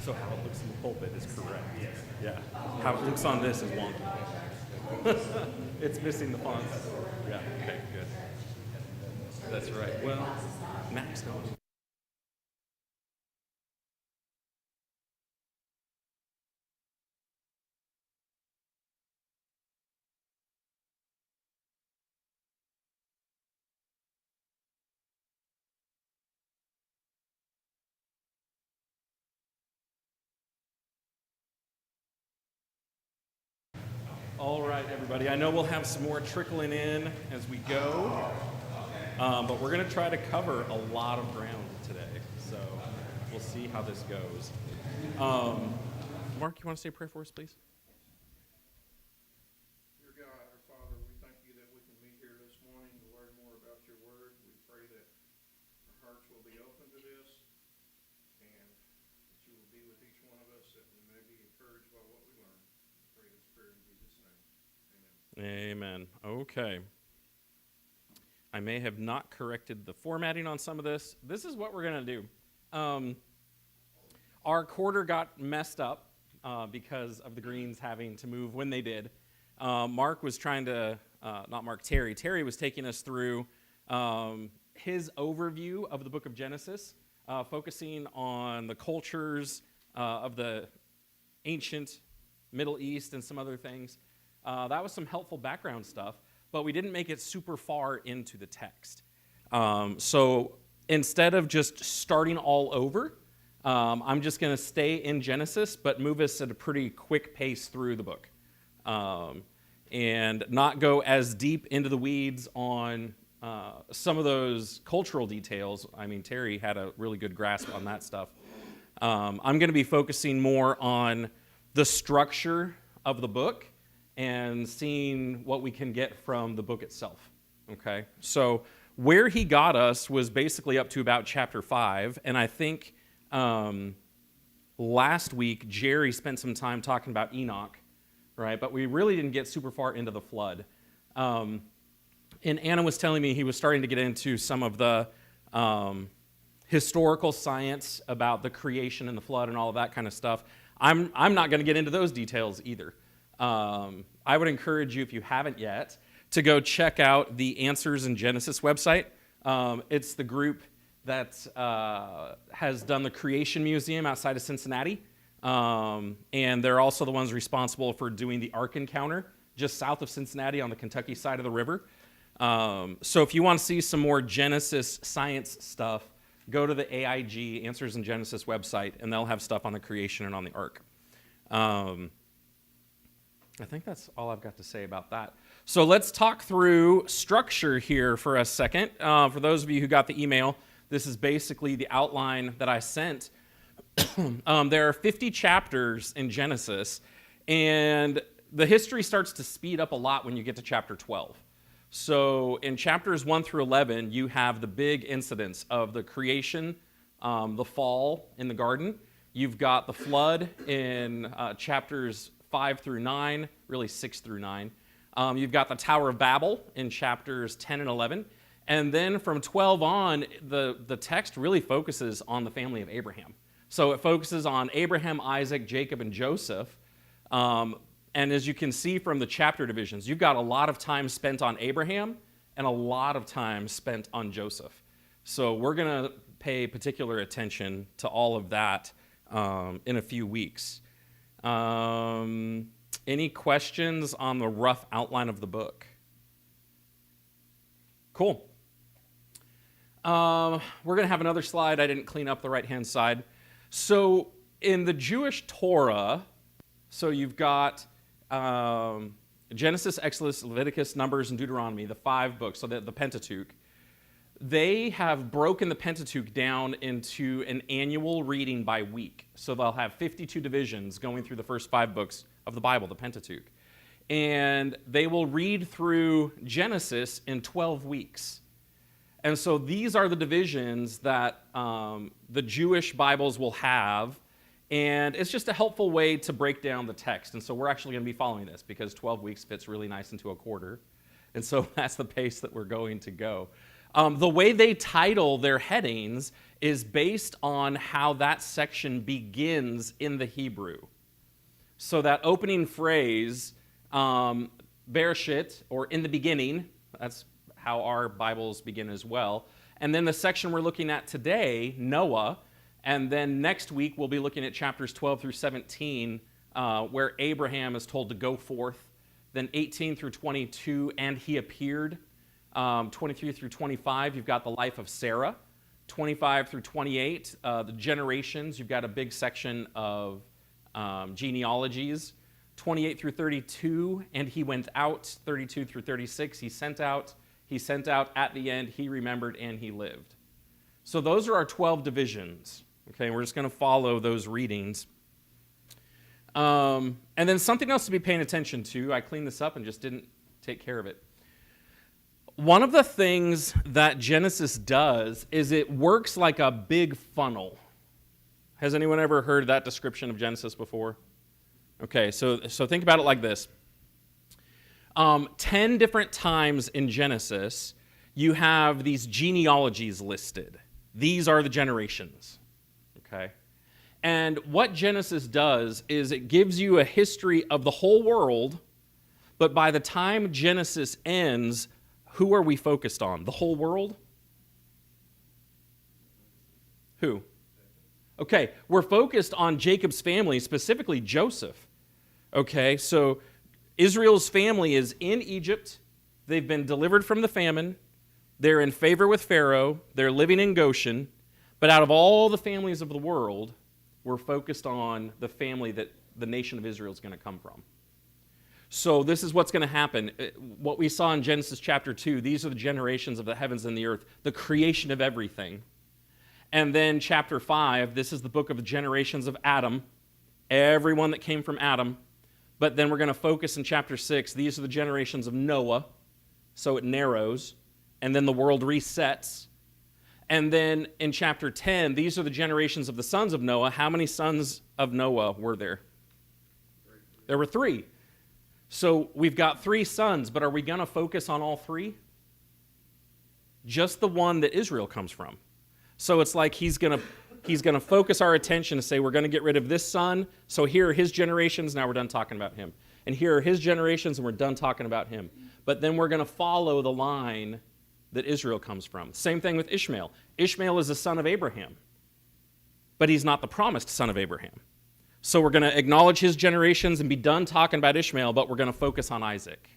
So how it looks in the pulpit is correct. Yeah. How it looks on this is wonky. It's missing the fonts. Yeah. Okay. Good. That's right. Well, Max knows. All right, everybody. I know we'll have some more trickling in as we go, but we're going to try to cover a lot of ground today. So we'll see how this goes. Mark, you want to say a prayer for us, please? Dear God, our Father, we thank you that we can meet here this morning to learn more about your word. We pray that our hearts will be open to this and that you will be with each one of us, that we may be encouraged by what we learn. We pray this prayer in Jesus' name. Amen. Amen. Okay. I may have not corrected the formatting on some of this. This is what we're going to do. Our quarter got messed up because of the Greens having to move when they did. Mark was trying to, not Mark, Terry. Terry was taking us through his overview of the book of Genesis, focusing on the cultures of the ancient Middle East and some other things. That was some helpful background stuff, but we didn't make it super far into the text. So instead of just starting all over, I'm just going to stay in Genesis, but move us at a pretty quick pace through the book. And not go as deep into the weeds on some of those cultural details. I mean, Terry had a really good grasp on that stuff. I'm going to be focusing more on the structure of the book and seeing what we can get from the book itself. Okay? So where he got us was basically up to about chapter 5, and I think last week Jerry spent some time talking about Enoch, right? But we really didn't get super far into the flood. And Anna was telling me he was starting to get into some of the historical science about the creation and the flood and all of that kind of stuff. I'm not going to get into those details either. I would encourage you, if you haven't yet, to go check out the Answers in Genesis website. It's the group that has done the Creation Museum outside of Cincinnati. And they're also the ones responsible for doing the Ark Encounter just south of Cincinnati on the Kentucky side of the river. So if you want to see some more Genesis science stuff, go to the AIG, Answers in Genesis website, and they'll have stuff on the creation and on the Ark. I think that's all I've got to say about that. So let's talk through structure here for a second. For those of you who got the email, this is basically the outline that I sent. There are 50 chapters in Genesis, and the history starts to speed up a lot when you get to chapter 12. So in chapters 1 through 11, you have the big incidents of the creation, the fall in the garden. You've got the flood in chapters 5 through 9, really 6 through 9. You've got the Tower of Babel in chapters 10 and 11. And then from 12 on, the text really focuses on the family of Abraham. So it focuses on Abraham, Isaac, Jacob, and Joseph. And as you can see from the chapter divisions, you've got a lot of time spent on Abraham and a lot of time spent on Joseph. So we're going to pay particular attention to all of that in a few weeks. Any questions on the rough outline of the book? Cool. We're going to have another slide. I didn't clean up the right-hand side. So in the Jewish Torah, so you've got Genesis, Exodus, Leviticus, Numbers, and Deuteronomy, the 5 books, so the Pentateuch. They have broken the Pentateuch down into an annual reading by week. So they'll have 52 divisions going through the first 5 books of the Bible, the Pentateuch. And they will read through Genesis in 12 weeks. And so these are the divisions that the Jewish Bibles will have. And it's just a helpful way to break down the text. And so we're actually going to be following this because 12 weeks fits really nice into a quarter. And so that's the pace that we're going to go. The way they title their headings is based on how that section begins in the Hebrew. So that opening phrase, Bereshit, or in the beginning, that's how our Bibles begin as well. And then the section we're looking at today, Noah, and then next week we'll be looking at chapters 12 through 17, where Abraham is told to go forth. Then 18 through 22, and he appeared. 23 through 25, you've got the life of Sarah. 25 through 28, the generations, you've got a big section of genealogies. 28 through 32, and he went out. 32 through 36, he sent out. He sent out at the end, he remembered, and he lived. So those are our 12 divisions. Okay, we're just going to follow those readings. And then something else to be paying attention to. I cleaned this up and just didn't take care of it. One of the things that Genesis does is it works like a big funnel. Has anyone ever heard that description of Genesis before? Okay, so think about it like this. 10 different times in Genesis, you have these genealogies listed. These are the generations. Okay? And what Genesis does is it gives you a history of the whole world, but by the time Genesis ends, who are we focused on? The whole world? Who? Okay, we're focused on Jacob's family, specifically Joseph. Okay, so Israel's family is in Egypt. They've been delivered from the famine. They're in favor with Pharaoh. They're living in Goshen. But out of all the families of the world, we're focused on the family that the nation of Israel is going to come from. So this is what's going to happen. What we saw in Genesis chapter 2, these are the generations of the heavens and the earth, the creation of everything. And then chapter 5, this is the book of the generations of Adam, everyone that came from Adam. But then we're going to focus in chapter 6, these are the generations of Noah, so it narrows, and then the world resets. And then in chapter 10, these are the generations of the sons of Noah. How many sons of Noah were there? There were 3. So we've got 3 sons, but are we going to focus on all 3? Just the one that Israel comes from. So it's like he's going to focus our attention to say we're going to get rid of this son. So here are his generations, now we're done talking about him. And here are his generations, and we're done talking about him. But then we're going to follow the line that Israel comes from. Same thing with Ishmael. Ishmael is the son of Abraham, but he's not the promised son of Abraham. So we're going to acknowledge his generations and be done talking about Ishmael, but we're going to focus on Isaac,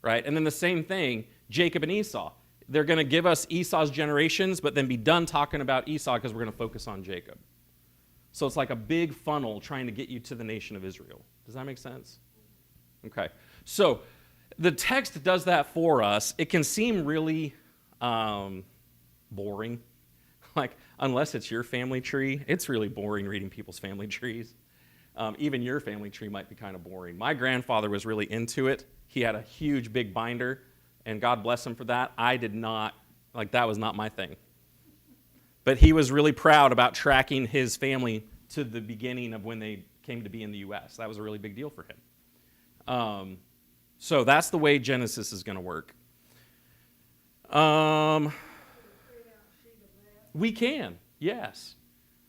right? And then the same thing, Jacob and Esau. They're going to give us Esau's generations, but then be done talking about Esau because we're going to focus on Jacob. So it's like a big funnel trying to get you to the nation of Israel. Does that make sense? Okay. So the text does that for us. It can seem really boring. Like, unless it's your family tree, it's really boring reading people's family trees. Even your family tree might be kind of boring. My grandfather was really into it. He had a huge, big binder, and God bless him for that. I did not, that was not my thing. But he was really proud about tracking his family to the beginning of when they came to be in the U.S. That was a really big deal for him. So that's the way Genesis is going to work. We can, yes.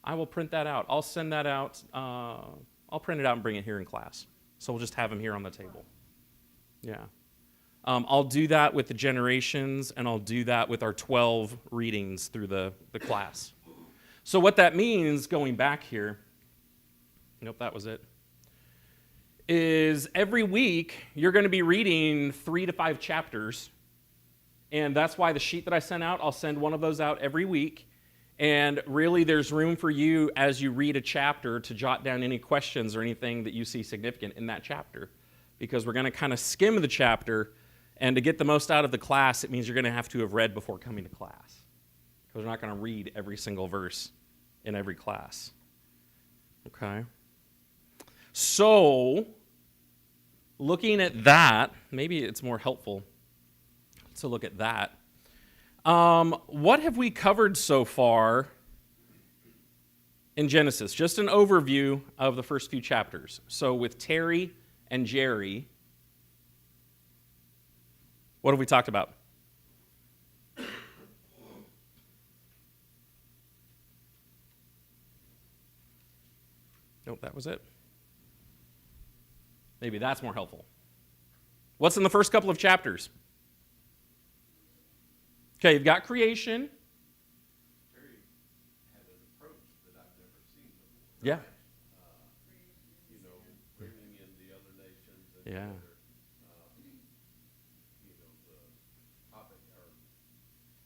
I will print that out. I'll send that out. I'll print it out and bring it here in class. So we'll just have them here on the table. Yeah. I'll do that with the generations, and I'll do that with our 12 readings through the class. So what that means, going back here, nope, that was it, is every week you're going to be reading 3 to 5 chapters. And that's why the sheet that I sent out, I'll send one of those out every week. And really, there's room for you as you read a chapter to jot down any questions or anything that you see significant in that chapter. Because we're going to kind of skim the chapter, and to get the most out of the class, it means you're going to have to have read before coming to class. Because we're not going to read every single verse in every class. Okay? So, looking at that, maybe it's more helpful to look at that. What have we covered so far in Genesis? Just an overview of the first few chapters. So with Terry and Jerry, what have we talked about? Nope, that was it. Maybe that's more helpful. What's in the first couple of chapters? Okay, you've got creation. Terry had an approach that I've never seen before. Yeah. You know, bringing in the other nations and Yeah. the other, you know, the topic or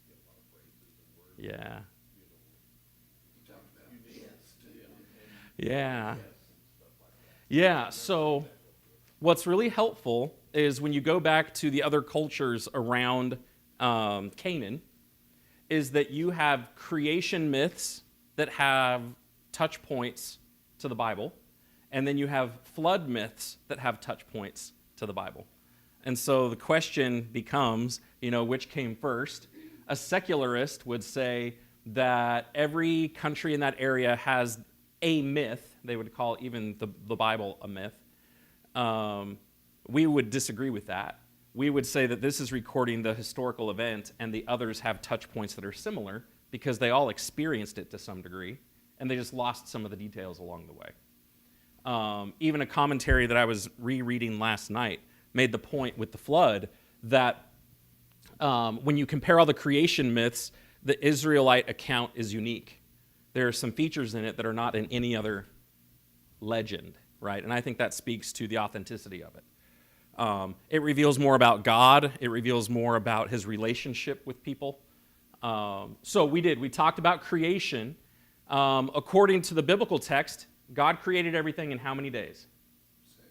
you know, a lot of phrases and words. Yeah. You know, You talked about myths too. Yeah. yes and stuff like that. Yeah. So what's really helpful is when you go back to the other cultures around Canaan, is that you have creation myths that have touch points to the Bible, and then you have flood myths that have touch points to the Bible. And so the question becomes, you know, which came first? A secularist would say that every country in that area has a myth. They would call even the Bible a myth. We would disagree with that. We would say that this is recording the historical event, and the others have touch points that are similar because they all experienced it to some degree, and they just lost some of the details along the way. Even a commentary that I was rereading last night made the point with the flood that when you compare all the creation myths, the Israelite account is unique. There are some features in it that are not in any other legend, right? And I think that speaks to the authenticity of it. It reveals more about God. It reveals more about his relationship with people. So we talked about creation. According to the biblical text, God created everything in how many days? 6.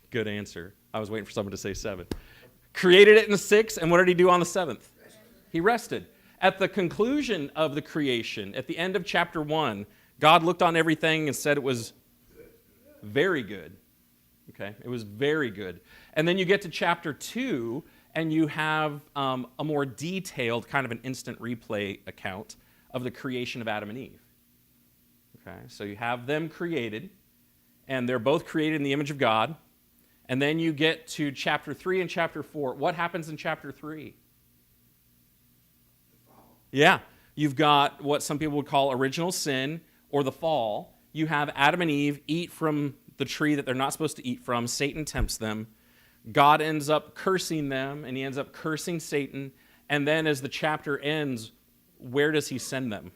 Good answer. I was waiting for someone to say 7. Created it in 6, and what did he do on the 7th? He rested. At the conclusion of the creation, at the end of chapter 1, God looked on everything and said it was very good. Okay, it was very good. And then you get to chapter 2, and you have a more detailed, kind of an instant replay account of the creation of Adam and Eve. Okay, so you have them created, and they're both created in the image of God. And then you get to chapter 3 and chapter 4. What happens in chapter 3? The fall. Yeah, you've got what some people would call original sin or the fall. You have Adam and Eve eat from the tree that they're not supposed to eat from. Satan tempts them. God ends up cursing them, and he ends up cursing Satan. And then as the chapter ends, where does he send them?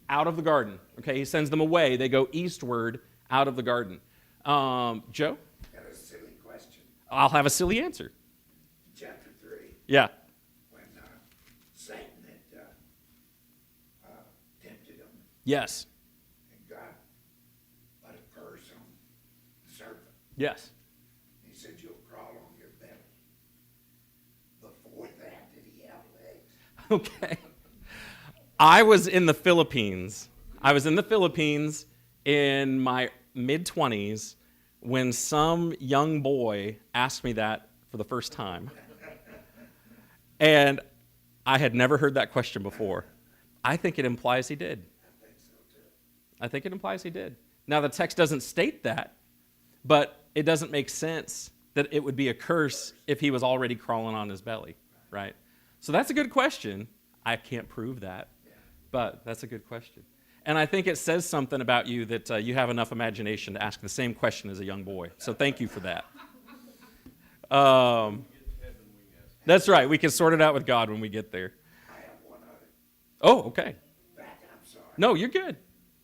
Out of the garden. Okay, he sends them away. They go eastward out of the garden. Joe? Got a silly question. I'll have a silly answer. Chapter 3, Yeah. when Satan had tempted him, Yes. and God put a curse on the serpent. Yes. He said, "You'll crawl on your belly." Before that, did he have legs? Okay. I was in the Philippines. In my mid-20s when some young boy asked me that for the first time. And I had never heard that question before. I think it implies he did. I think so too. I think it implies he did. Now, the text doesn't state that, but it doesn't make sense that it would be a curse if he was already crawling on his belly, right? So that's a good question. I can't prove that, but that's a good question. And I think it says something about you that you have enough imagination to ask the same question as a young boy. So thank you for that. That's right. We can sort it out with God when we get there. I have one other. Oh, okay. I'm sorry. No, you're good.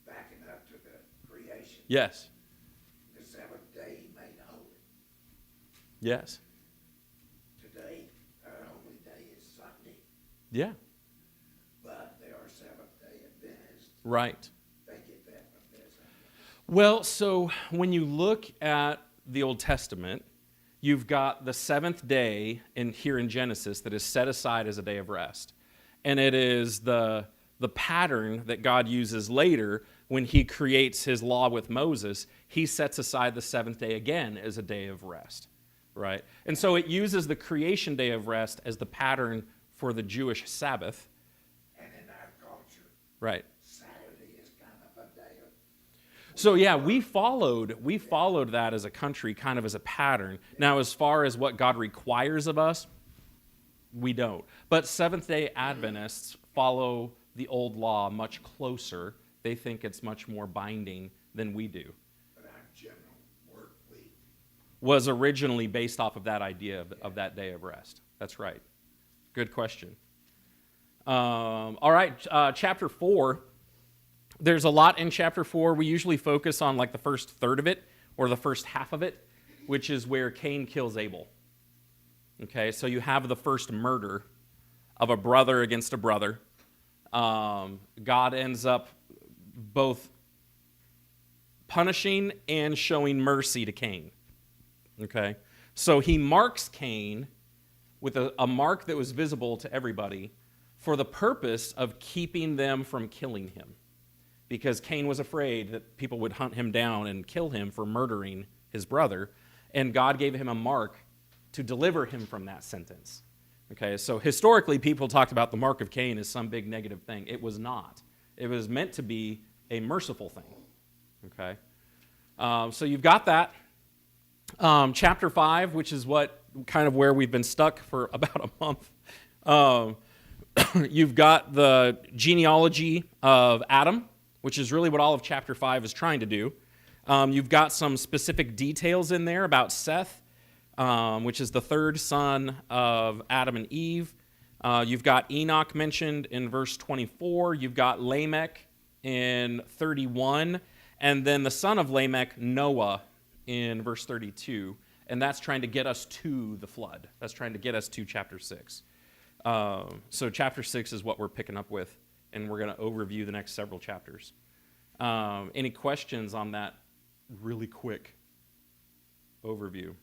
Backing up to the creation. Yes. The 7th day he made holy. Yes. Today, our holy day is Sunday, Yeah. but they are 7th-day Adventists. Right. They get that from this. Well, so when you look at the Old Testament, you've got the 7th day here in Genesis that is set aside as a day of rest. And it is the pattern that God uses later when he creates his law with Moses. He sets aside the 7th day again as a day of rest, right? And so it uses the creation day of rest as the pattern for the Jewish Sabbath. And in our culture, Right. Saturday is kind of a day of, So yeah, we followed that as a country, kind of as a pattern. Now, as far as what God requires of us, we don't. But Seventh-day Adventists follow the old law much closer They think it's much more binding than we do. But our general work week, Was originally based off of that idea of that day of rest. That's right. Good question. All right, chapter 4. There's a lot in chapter 4. We usually focus on like the first third of it or the first half of it, which is where Cain kills Abel. Okay, so you have the first murder of a brother against a brother. God ends up both punishing and showing mercy to Cain. Okay, so he marks Cain with a mark that was visible to everybody for the purpose of keeping them from killing him. Because Cain was afraid that people would hunt him down and kill him for murdering his brother, and God gave him a mark to deliver him from that sentence. Okay, so historically, people talked about the mark of Cain as some big negative thing. It was not. It was meant to be a merciful thing. Okay, so you've got that. Chapter 5, which is what kind of where we've been stuck for about a month. You've got the genealogy of Adam, which is really what all of chapter 5 is trying to do. You've got some specific details in there about Seth, which is the third son of Adam and Eve. You've got Enoch mentioned in verse 24. You've got Lamech in 31. And then the son of Lamech, Noah, in verse 32. And that's trying to get us to the flood. That's trying to get us to chapter 6. So chapter 6 is what we're picking up with, and we're going to overview the next several chapters. Any questions on that really quick overview?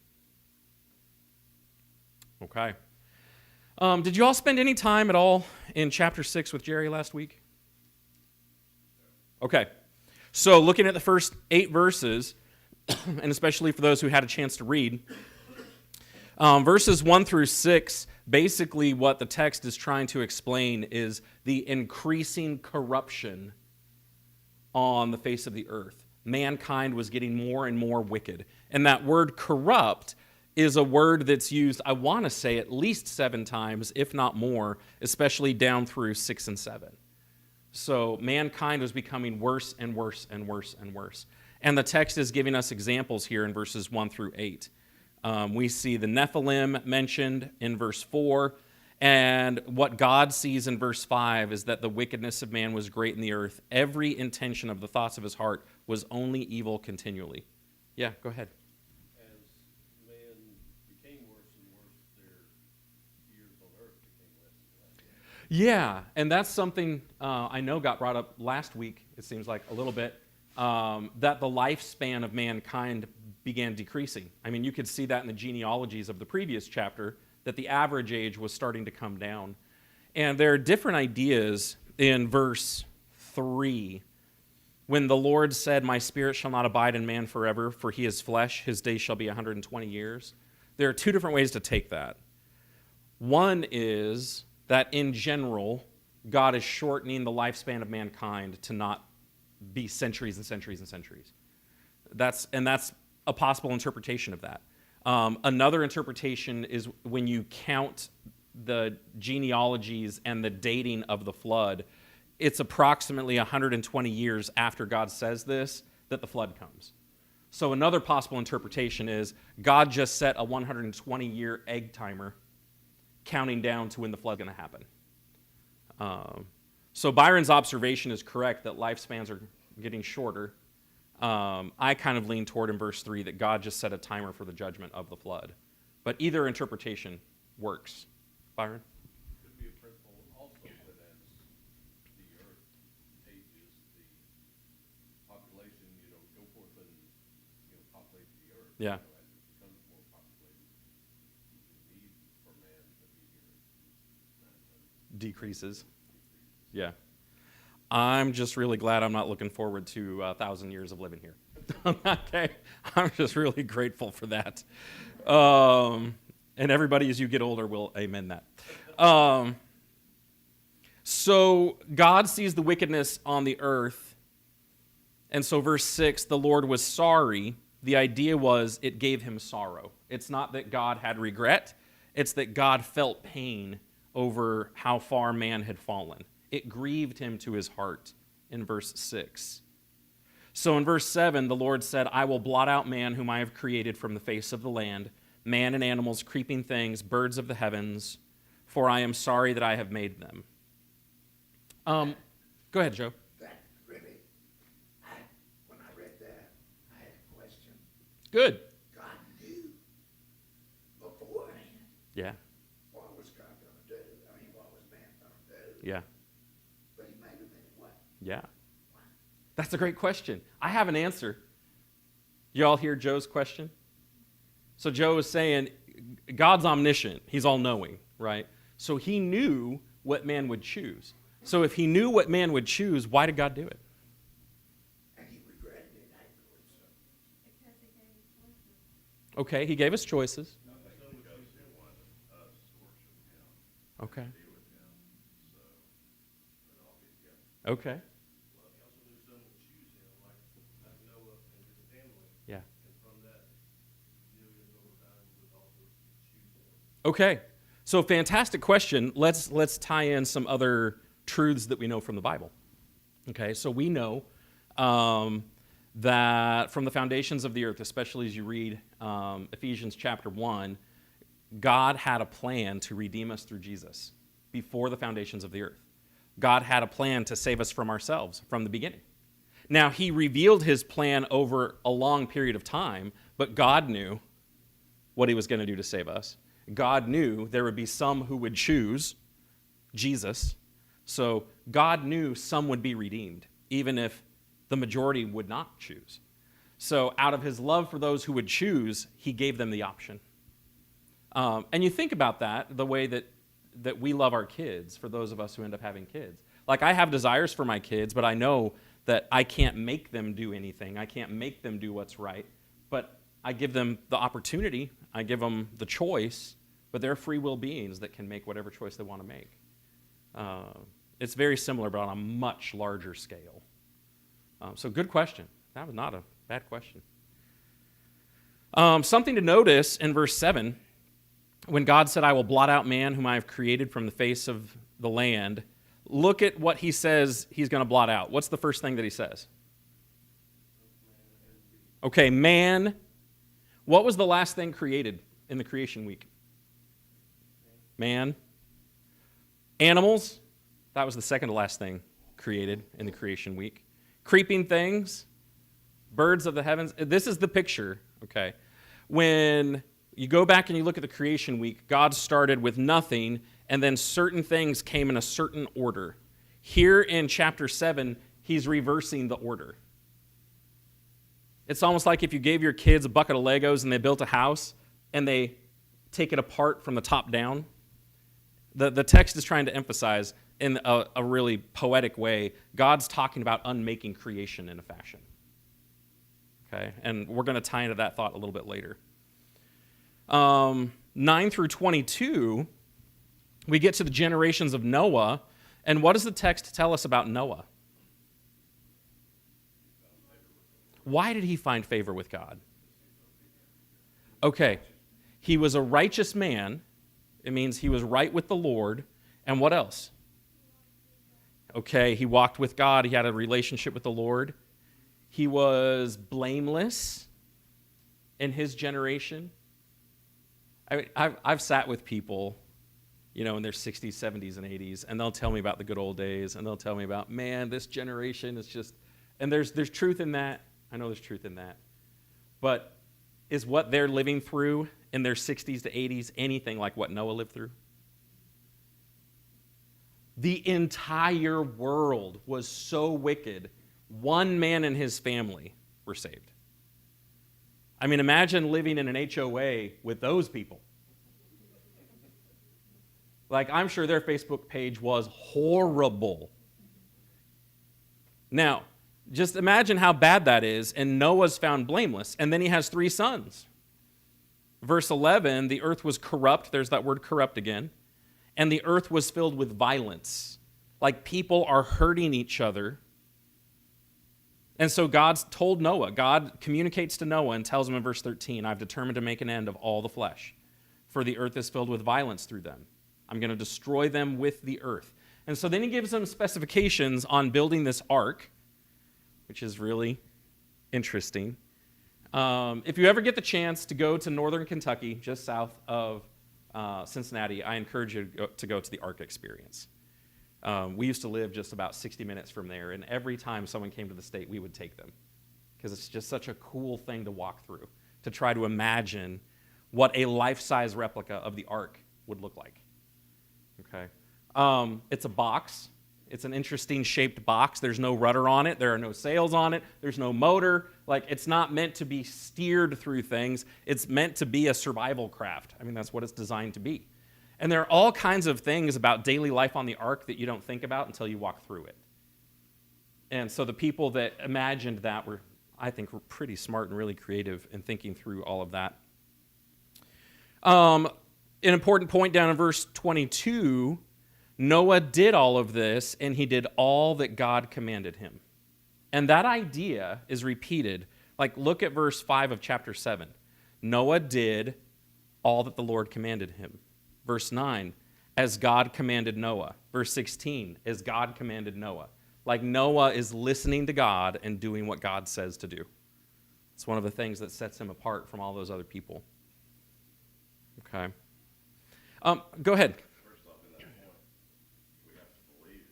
Okay. Did you all spend any time at all in chapter 6 with Jerry last week? Okay. So looking at the first 8 verses, and especially for those who had a chance to read, verses 1 through 6, basically what the text is trying to explain is the increasing corruption on the face of the earth. Mankind was getting more and more wicked. And that word corrupt is a word that's used, I want to say, at least 7 times, if not more, especially down through 6 and 7. So mankind was becoming worse and worse and worse and worse. And the text is giving us examples here in verses 1 through 8. We see the Nephilim mentioned in verse 4, and what God sees in verse 5 is that the wickedness of man was great in the earth. Every intention of the thoughts of his heart was only evil continually. Yeah, go ahead. As man became worse and worse, their years on earth became less and less. Yeah, and that's something I know got brought up last week, it seems like a little bit, that the lifespan of mankind began decreasing. I mean, you could see that in the genealogies of the previous chapter, that the average age was starting to come down. And there are different ideas in verse 3. When the Lord said, "My spirit shall not abide in man forever, for he is flesh, his days shall be 120 years. There are 2 different ways to take that. One is that in general, God is shortening the lifespan of mankind to not be centuries and centuries and centuries. That's a possible interpretation of that. Another interpretation is when you count the genealogies and the dating of the flood, it's approximately 120 years after God says this that the flood comes. So another possible interpretation is God just set a 120-year egg timer counting down to when the flood's going to happen. So Byron's observation is correct that lifespans are getting shorter. I kind of lean toward in verse 3 that God just set a timer for the judgment of the flood. But either interpretation works. Byron? Could be a principle also that as the earth ages, the population, go forth and, populate the earth. Yeah. As it becomes more populated, the need for man to be here Decreases. Yeah. I'm just really glad I'm not looking forward to 1,000 years of living here. Okay? I'm just really grateful for that. And everybody, as you get older, will amen that. So God sees the wickedness on the earth. And so verse 6, the Lord was sorry. The idea was it gave him sorrow. It's not that God had regret. It's that God felt pain over how far man had fallen. It grieved him to his heart in verse 6. So in verse 7, the Lord said, I will blot out man whom I have created from the face of the land, man and animals, creeping things, birds of the heavens, for I am sorry that I have made them. Go ahead, Joe. That really, when I read that, I had a question. Good. God knew beforehand Yeah, what was God gonna do. I mean, what was man gonna do? yeah, But he made him anyway. yeah. That's a great question. I have an answer. You all hear Joe's question? So Joe is saying God's omniscient. He's all-knowing, right? So he knew what man would choose. So if he knew what man would choose, why did God do it? And he regretted it afterwards. So. Because he gave us choices. Okay, he gave us choices. I think because he wanted us to worship him, Okay, be with him, so it all be together. okay, Well, he also knew some would choose him, like Noah and his family, yeah. and from that, millions over time would also choose him. Okay, so fantastic question. Let's tie in some other truths that we know from the Bible. Okay, so we know that from the foundations of the earth, especially as you read Ephesians chapter 1, God had a plan to redeem us through Jesus before the foundations of the earth. God had a plan to save us from ourselves from the beginning. Now, he revealed his plan over a long period of time, but God knew what he was going to do to save us. God knew there would be some who would choose Jesus. So God knew some would be redeemed, even if the majority would not choose. So out of his love for those who would choose, he gave them the option. And you think about that, the way that we love our kids, for those of us who end up having kids. Like, I have desires for my kids, but I know that I can't make them do anything. I can't make them do what's right. But I give them the opportunity. I give them the choice. But they're free will beings that can make whatever choice they want to make. It's very similar, but on a much larger scale. So good question. That was not a bad question. Something to notice in verse 7, when God said, I will blot out man whom I have created from the face of the land, look at what he says he's going to blot out. What's the first thing that he says? Okay, man. What was the last thing created in the creation week? Man. Animals. That was the second to last thing created in the creation week. Creeping things. Birds of the heavens. This is the picture, okay? When you go back and you look at the creation week, God started with nothing, and then certain things came in a certain order. Here in chapter 7, he's reversing the order. It's almost like if you gave your kids a bucket of Legos and they built a house, and they take it apart from the top down. The text is trying to emphasize, in a really poetic way, God's talking about unmaking creation in a fashion. Okay, and we're going to tie into that thought a little bit later. 9 through 22, we get to the generations of Noah, and what does the text tell us about Noah? Why did he find favor with God? Okay, he was a righteous man. It means he was right with the Lord. And what else? Okay, he walked with God. He had a relationship with the Lord. He was blameless in his generation. I've sat with people, in their 60s, 70s, and 80s, and they'll tell me about the good old days, and they'll tell me about, man, this generation is just, and there's truth in that. I know there's truth in that. But is what they're living through in their 60s to 80s anything like what Noah lived through? The entire world was so wicked, one man and his family were saved. I mean, imagine living in an HOA with those people. Like, I'm sure their Facebook page was horrible. Now, just imagine how bad that is, and Noah's found blameless, and then he has 3 sons. Verse 11, the earth was corrupt. There's that word corrupt again. And the earth was filled with violence. Like, people are hurting each other. And so God's told Noah, God communicates to Noah and tells him in verse 13, I've determined to make an end of all the flesh, for the earth is filled with violence through them. I'm going to destroy them with the earth. And so then he gives them specifications on building this ark, which is really interesting. If you ever get the chance to go to northern Kentucky, just south of Cincinnati, I encourage you to go to the Ark Experience. We used to live just about 60 minutes from there, and every time someone came to the state, we would take them because it's just such a cool thing to walk through, to try to imagine what a life-size replica of the Ark would look like. Okay, it's a box. It's an interesting shaped box. There's no rudder on it. There are no sails on it. There's no motor. Like, it's not meant to be steered through things. It's meant to be a survival craft. I mean, that's what it's designed to be. And there are all kinds of things about daily life on the ark that you don't think about until you walk through it. And so the people that imagined that were, I think, were pretty smart and really creative in thinking through all of that. An important point down in verse 22, Noah did all of this, and he did all that God commanded him. And that idea is repeated. Like, look at verse 5 of chapter 7. Noah did all that the Lord commanded him. Verse 9, as God commanded Noah. Verse 16, as God commanded Noah. Like, Noah is listening to God and doing what God says to do. It's one of the things that sets him apart from all those other people. Okay. Go ahead. First off, in that point, we have to believe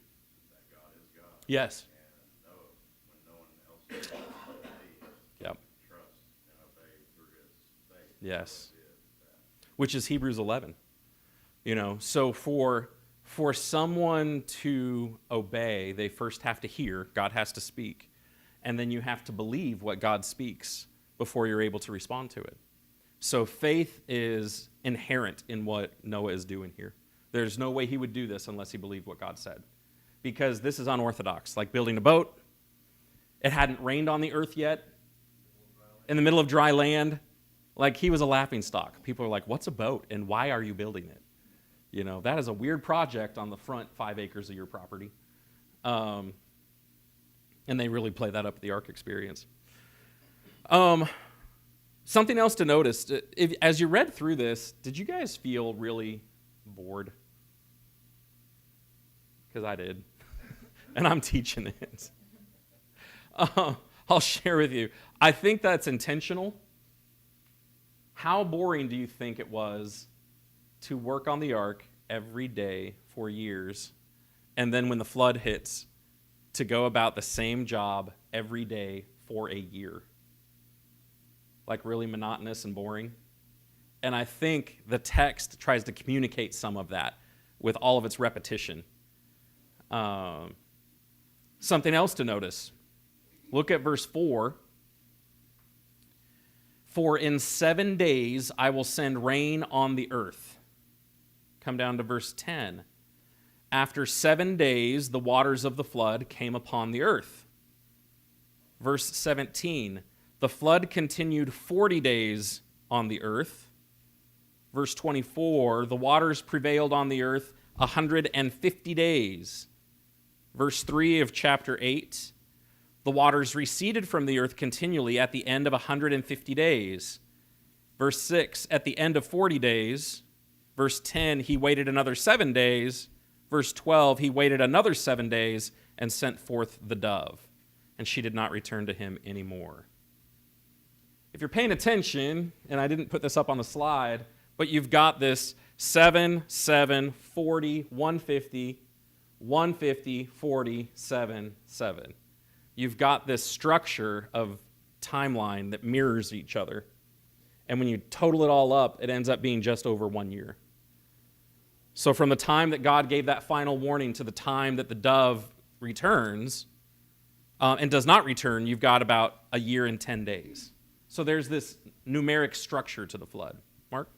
that God is God. Yes. And know when no one else is, he Yep. trust and obey through his faith. Yes. Noah did that. Which is Hebrews 11. You know, so for someone to obey, they first have to hear, God has to speak, and then you have to believe what God speaks before you're able to respond to it. So faith is inherent in what Noah is doing here. There's no way he would do this unless he believed what God said, because this is unorthodox, like building a boat. It hadn't rained on the earth yet, in the middle of dry land. Like, he was a laughingstock. People are like, what's a boat, and why are you building it? You know, that is a weird project on the front 5 acres of your property. And they really play that up at the Ark Experience. Something else to notice, as you read through this, did you guys feel really bored? Because I did. And I'm teaching it. I'll share with you. I think that's intentional. How boring do you think it was to work on the ark every day for years, and then when the flood hits, to go about the same job every day for a year? Like, really monotonous and boring. And I think the text tries to communicate some of that with all of its repetition. Something else to notice. Look at verse 4. For in 7 days I will send rain on the earth. Come down to verse 10. After 7 days, the waters of the flood came upon the earth. Verse 17. The flood continued 40 days on the earth. Verse 24. The waters prevailed on the earth 150 days. Verse 3 of chapter 8. The waters receded from the earth continually at the end of 150 days. Verse 6. At the end of 40 days. Verse 10, he waited another 7 days. Verse 12, he waited another 7 days and sent forth the dove, and she did not return to him anymore. If you're paying attention, and I didn't put this up on the slide, but you've got this 7, 7, 40, 150, 150, 40, 7, 7. You've got this structure of timeline that mirrors each other. And when you total it all up, it ends up being just over 1 year. So from the time that God gave that final warning to the time that the dove returns and does not return, you've got about a year and 10 days. So there's this numeric structure to the flood. Mark?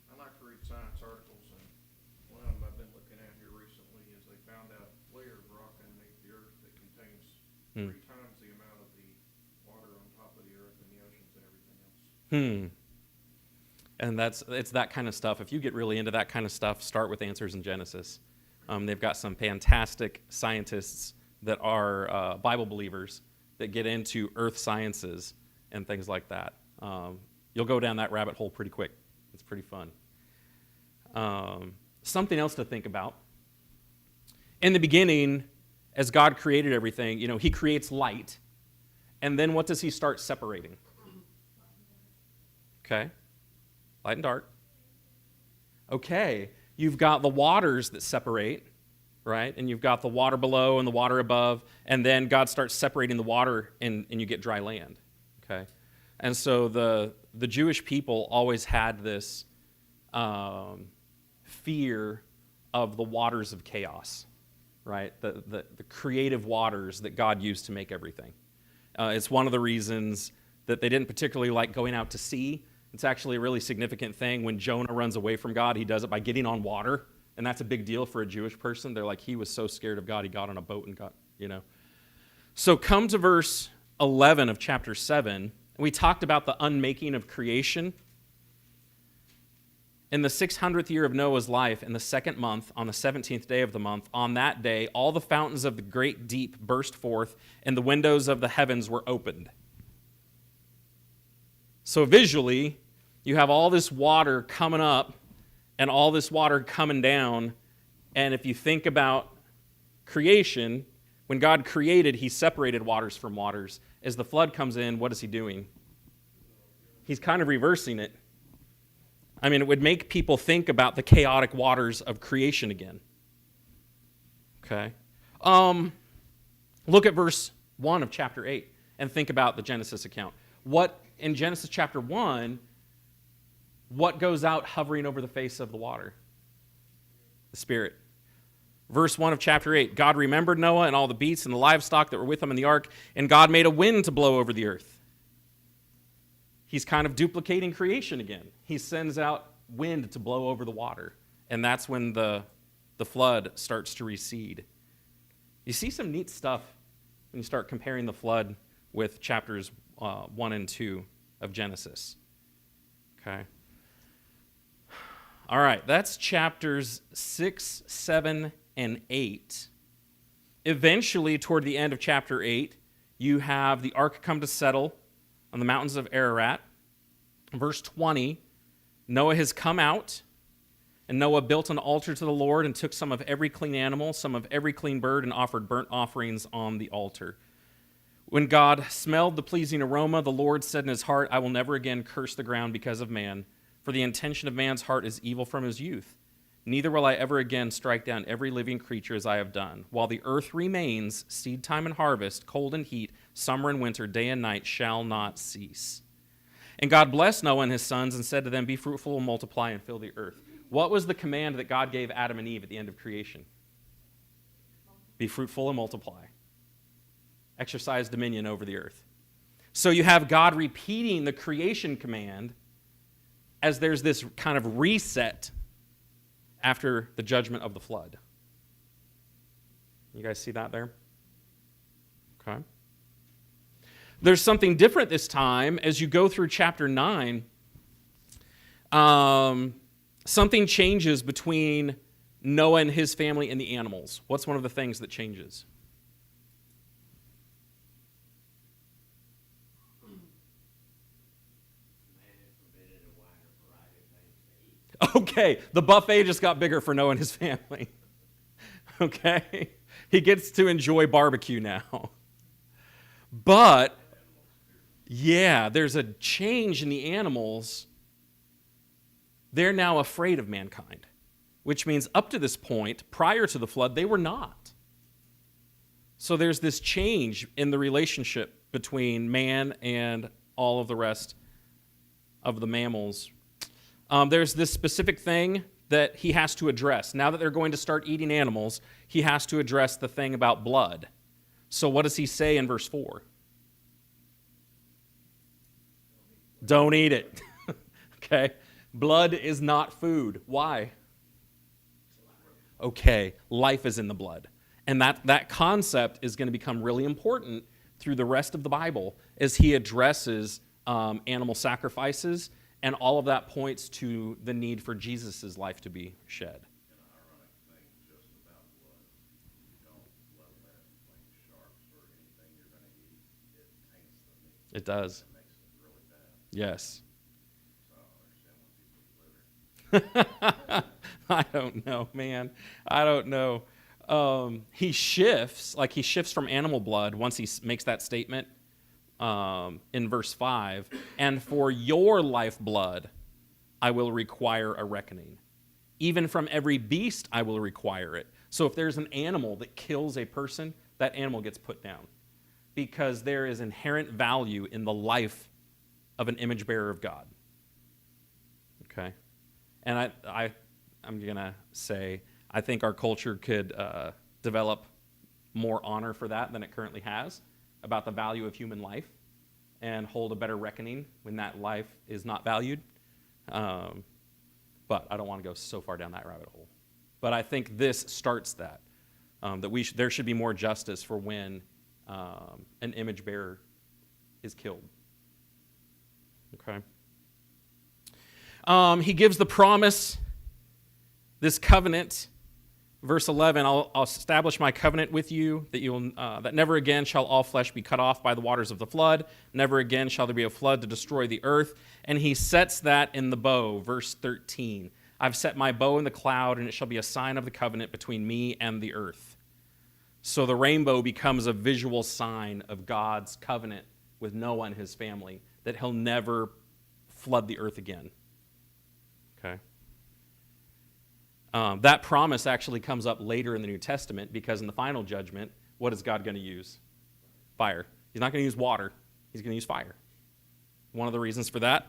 I like to read science articles, and one of them I've been looking at here recently is they found out a layer of rock underneath the earth that contains 3 times the amount of the water on top of the earth and the oceans and everything else. And it's that kind of stuff. If you get really into that kind of stuff, start with Answers in Genesis. They've got some fantastic scientists that are Bible believers that get into earth sciences and things like that. You'll go down that rabbit hole pretty quick. It's pretty fun. Something else to think about. In the beginning, as God created everything, he creates light. And then what does he start separating? Okay. Light and dark. Okay. You've got the waters that separate, right? And you've got the water below and the water above. And then God starts separating the water and you get dry land. Okay. And so the Jewish people always had this fear of the waters of chaos, right? The creative waters that God used to make everything. It's one of the reasons that they didn't particularly like going out to sea. It's actually a really significant thing. When Jonah runs away from God, he does it by getting on water, and that's a big deal for a Jewish person. They're like, he was so scared of God, he got on a boat and got, So come to verse 11 of chapter 7. We talked about the unmaking of creation. In the 600th year of Noah's life, in the second month, on the 17th day of the month, on that day, all the fountains of the great deep burst forth, and the windows of the heavens were opened. So visually, you have all this water coming up and all this water coming down. And if you think about creation, when God created, he separated waters from waters. As the flood comes in, what is he doing? He's kind of reversing it. I mean, it would make people think about the chaotic waters of creation again. Okay. Look at verse 1 of chapter 8 and think about the Genesis account. What, in Genesis chapter 1, what goes out hovering over the face of the water? The Spirit. Verse 1 of chapter 8, God remembered Noah and all the beasts and the livestock that were with him in the ark, and God made a wind to blow over the earth. He's kind of duplicating creation again. He sends out wind to blow over the water, and that's when the flood starts to recede. You see some neat stuff when you start comparing the flood with chapters 1 and 2 of Genesis. Okay. All right, that's chapters 6, 7, and 8. Eventually, toward the end of chapter 8, you have the ark come to settle on the mountains of Ararat. Verse 20, Noah has come out, and Noah built an altar to the Lord and took some of every clean animal, some of every clean bird, and offered burnt offerings on the altar. When God smelled the pleasing aroma, the Lord said in his heart, I will never again curse the ground because of man, for the intention of man's heart is evil from his youth. Neither will I ever again strike down every living creature as I have done. While the earth remains, seed time and harvest, cold and heat, summer and winter, day and night shall not cease. And God blessed Noah and his sons and said to them, be fruitful and multiply and fill the earth. What was the command that God gave Adam and Eve at the end of creation? Be fruitful and multiply. Exercise dominion over the earth. So you have God repeating the creation command as there's this kind of reset after the judgment of the flood. You guys see that there? Okay. There's something different this time as you go through chapter 9. Something changes between Noah and his family and the animals. What's one of the things that changes? Okay, the buffet just got bigger for Noah and his family. Okay? He gets to enjoy barbecue now. But, yeah, there's a change in the animals. They're now afraid of mankind, which means up to this point, prior to the flood, they were not. So there's this change in the relationship between man and all of the rest of the mammals. There's this specific thing that he has to address. Now that they're going to start eating animals, he has to address the thing about blood. So what does he say in verse 4? Don't eat it. Okay? Blood is not food. Why? Okay, life is in the blood. And that concept is going to become really important through the rest of the Bible as he addresses animal sacrifices. And all of that points to the need for Jesus' life to be shed. An ironic thing just about blood. You don't let that like sharks or anything you're going to eat. It taints the meat. It does. It makes it really bad. Yes. So I don't understand why people eat liver. I don't know, man. I don't know. he shifts from animal blood once he makes that statement in verse 5. And for your lifeblood, I will require a reckoning. Even from every beast, I will require it. So if there's an animal that kills a person, that animal gets put down, because there is inherent value in the life of an image bearer of God. Okay? And I'm going to say, I think our culture could develop more honor for that than it currently has, about the value of human life, and hold a better reckoning when that life is not valued. But I don't want to go so far down that rabbit hole. But I think this starts that, there should be more justice for when an image bearer is killed. Okay. He gives the promise, this covenant. Verse 11, I'll establish my covenant with you, that never again shall all flesh be cut off by the waters of the flood. Never again shall there be a flood to destroy the earth. And he sets that in the bow, verse 13. I've set my bow in the cloud, and it shall be a sign of the covenant between me and the earth. So the rainbow becomes a visual sign of God's covenant with Noah and his family, that he'll never flood the earth again. Okay? That promise actually comes up later in the New Testament, because in the final judgment, what is God going to use? Fire. He's not going to use water. He's going to use fire. One of the reasons for that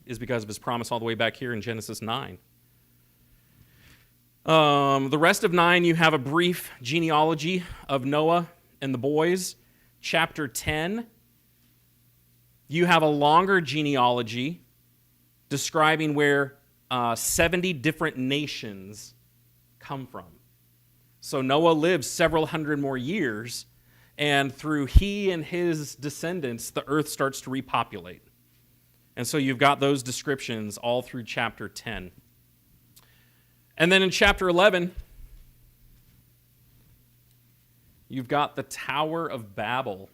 is because of his promise all the way back here in Genesis 9. The rest of 9, you have a brief genealogy of Noah and the boys. Chapter 10, you have a longer genealogy describing where 70 different nations come from. So Noah lives several hundred more years, and through he and his descendants, the earth starts to repopulate. And so you've got those descriptions all through chapter 10. And then in chapter 11, you've got the Tower of Babel.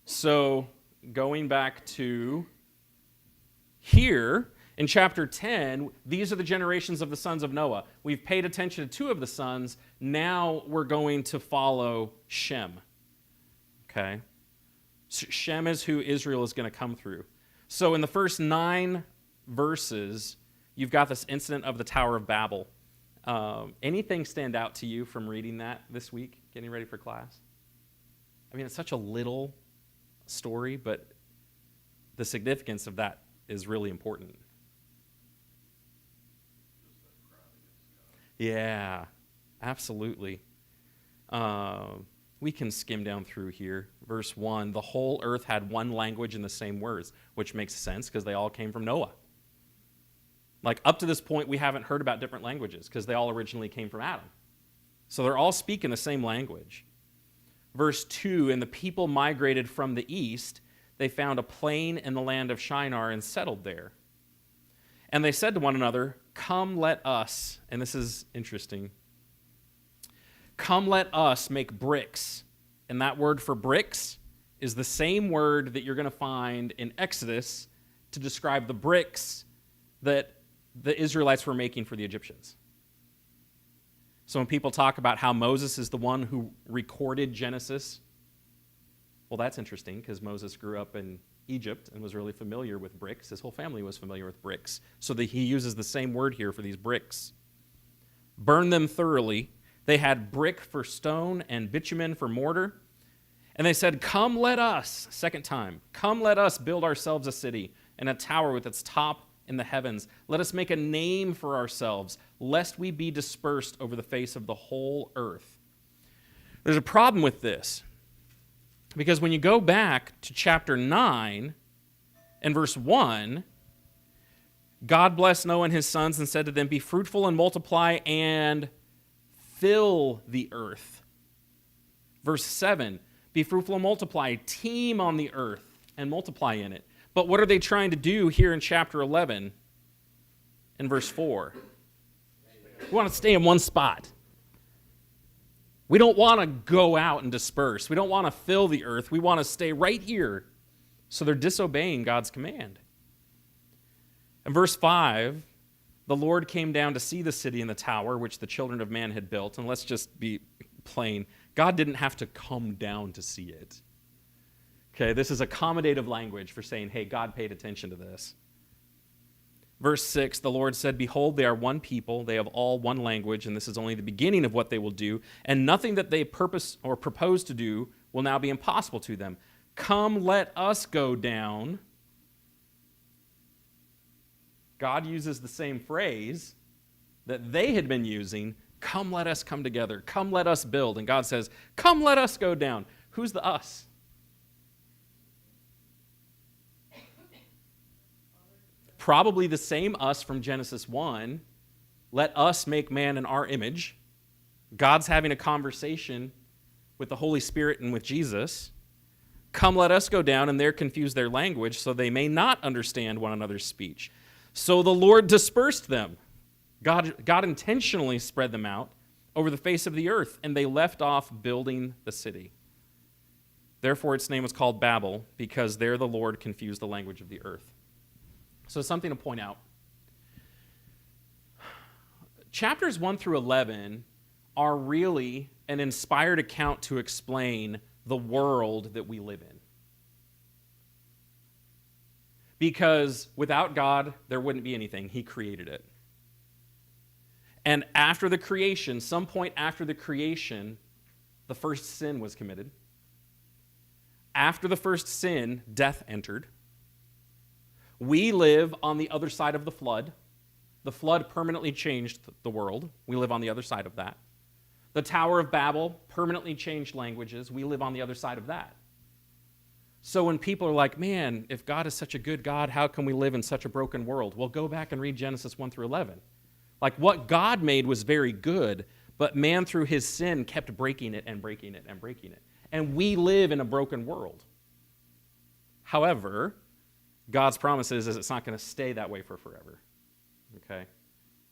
So going back to here, in chapter 10, these are the generations of the sons of Noah. We've paid attention to 2 of the sons. Now we're going to follow Shem. Okay? Shem is who Israel is going to come through. So in the first 9 verses, you've got this incident of the Tower of Babel. Anything stand out to you from reading that this week, getting ready for class? I mean, it's such a little story, but the significance of that is really important. Yeah, absolutely. We can skim down through here. Verse 1, the whole earth had one language and the same words, which makes sense because they all came from Noah. Like, up to this point, we haven't heard about different languages because they all originally came from Adam. So they're all speaking the same language. Verse 2, and the people migrated from the east. They found a plain in the land of Shinar and settled there. And they said to one another, come let us, and this is interesting, come let us make bricks. And that word for bricks is the same word that you're going to find in Exodus to describe the bricks that the Israelites were making for the Egyptians. So when people talk about how Moses is the one who recorded Genesis, well, that's interesting because Moses grew up in Egypt and was really familiar with bricks. His whole family was familiar with bricks. So that he uses the same word here for these bricks. Burn them thoroughly. They had brick for stone and bitumen for mortar. And they said, come let us, second time, come let us build ourselves a city and a tower with its top in the heavens. Let us make a name for ourselves, lest we be dispersed over the face of the whole earth. There's a problem with this. Because when you go back to chapter 9 and verse 1, God blessed Noah and his sons and said to them, be fruitful and multiply and fill the earth. Verse 7, be fruitful and multiply, teem on the earth and multiply in it. But what are they trying to do here in chapter 11 and verse 4? We want to stay in one spot. We don't want to go out and disperse. We don't want to fill the earth. We want to stay right here. So they're disobeying God's command. In verse 5, the Lord came down to see the city and the tower which the children of man had built. And let's just be plain. God didn't have to come down to see it. Okay, this is accommodative language for saying, hey, God paid attention to this. Verse 6, the Lord said, behold, they are one people, they have all one language, and this is only the beginning of what they will do, and nothing that they purpose or propose to do will now be impossible to them. Come, let us go down. God uses the same phrase that they had been using. Come, let us come together. Come, let us build. And God says, come, let us go down. Who's the us? Probably the same us from Genesis 1. Let us make man in our image. God's having a conversation with the Holy Spirit and with Jesus. Come, let us go down, and there confuse their language, so they may not understand one another's speech. So the Lord dispersed them. God intentionally spread them out over the face of the earth, and they left off building the city. Therefore its name was called Babel, because there the Lord confused the language of the earth. So something to point out. Chapters 1 through 11 are really an inspired account to explain the world that we live in. Because without God, there wouldn't be anything. He created it. And after the creation, some point after the creation, the first sin was committed. After the first sin, death entered. We live on the other side of the flood. The flood permanently changed the world. We live on the other side of that. The Tower of Babel permanently changed languages. We live on the other side of that. So when people are like, man, if God is such a good God, how can we live in such a broken world? Well, go back and read Genesis 1 through 11. Like, what God made was very good, but man through his sin kept breaking it and breaking it and breaking it. And we live in a broken world. However, God's promise is it's not going to stay that way for forever. Okay?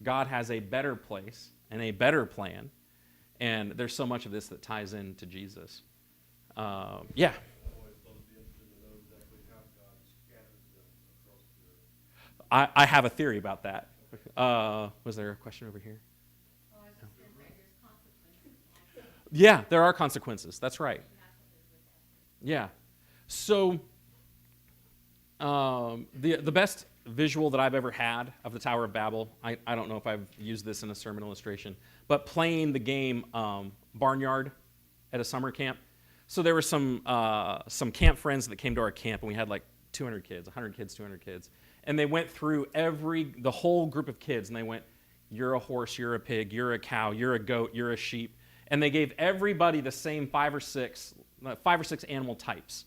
God has a better place and a better plan, and there's so much of this that ties into Jesus. Yeah. Always love the answer to know exactly how God scattered them across the earth. I have a theory about that. Was there a question over here? Oh, I was just gonna say, there's consequences. Yeah, there are consequences. That's right. And that's what they're with Yeah. So the best visual that I've ever had of the Tower of Babel, I don't know if I've used this in a sermon illustration, but playing the game Barnyard at a summer camp. So there were some camp friends that came to our camp, and we had like 200 kids, 100 kids, 200 kids. And they went through the whole group of kids, and they went, you're a horse, you're a pig, you're a cow, you're a goat, you're a sheep. And they gave everybody the same 5 or 6 animal types.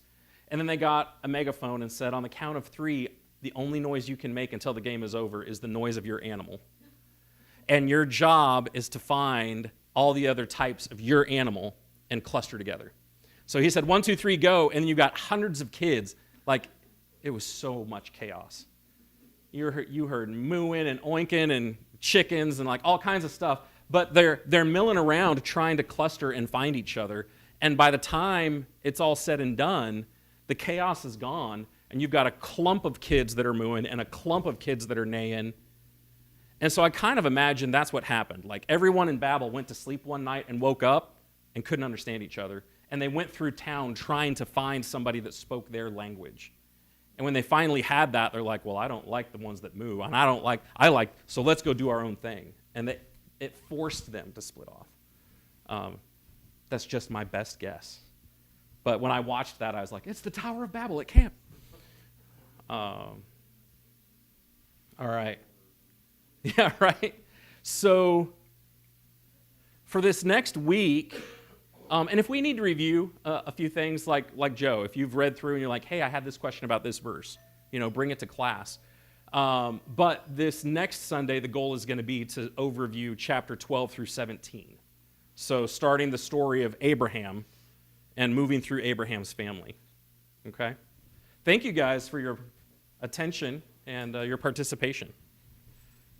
And then they got a megaphone and said, on the count of 3, the only noise you can make until the game is over is the noise of your animal. And your job is to find all the other types of your animal and cluster together. So he said, 1, 2, 3, go. And then you got hundreds of kids. Like, it was so much chaos. You heard mooing and oinking and chickens and like all kinds of stuff. But they're milling around trying to cluster and find each other. And by the time it's all said and done, the chaos is gone. And you've got a clump of kids that are mooing and a clump of kids that are neighing. And so I kind of imagine that's what happened. Like, everyone in Babel went to sleep one night and woke up and couldn't understand each other. And they went through town trying to find somebody that spoke their language. And when they finally had that, they're like, well, I don't like the ones that moo. And so let's go do our own thing. And it forced them to split off. That's just my best guess. But when I watched that, I was like, it's the Tower of Babel at camp. All right. Yeah, right? So for this next week, and if we need to review a few things like Joe, if you've read through and you're like, hey, I had this question about this verse, bring it to class. But this next Sunday, the goal is going to be to overview chapter 12 through 17. So starting the story of Abraham and moving through Abraham's family. Okay? Thank you guys for your attention and your participation.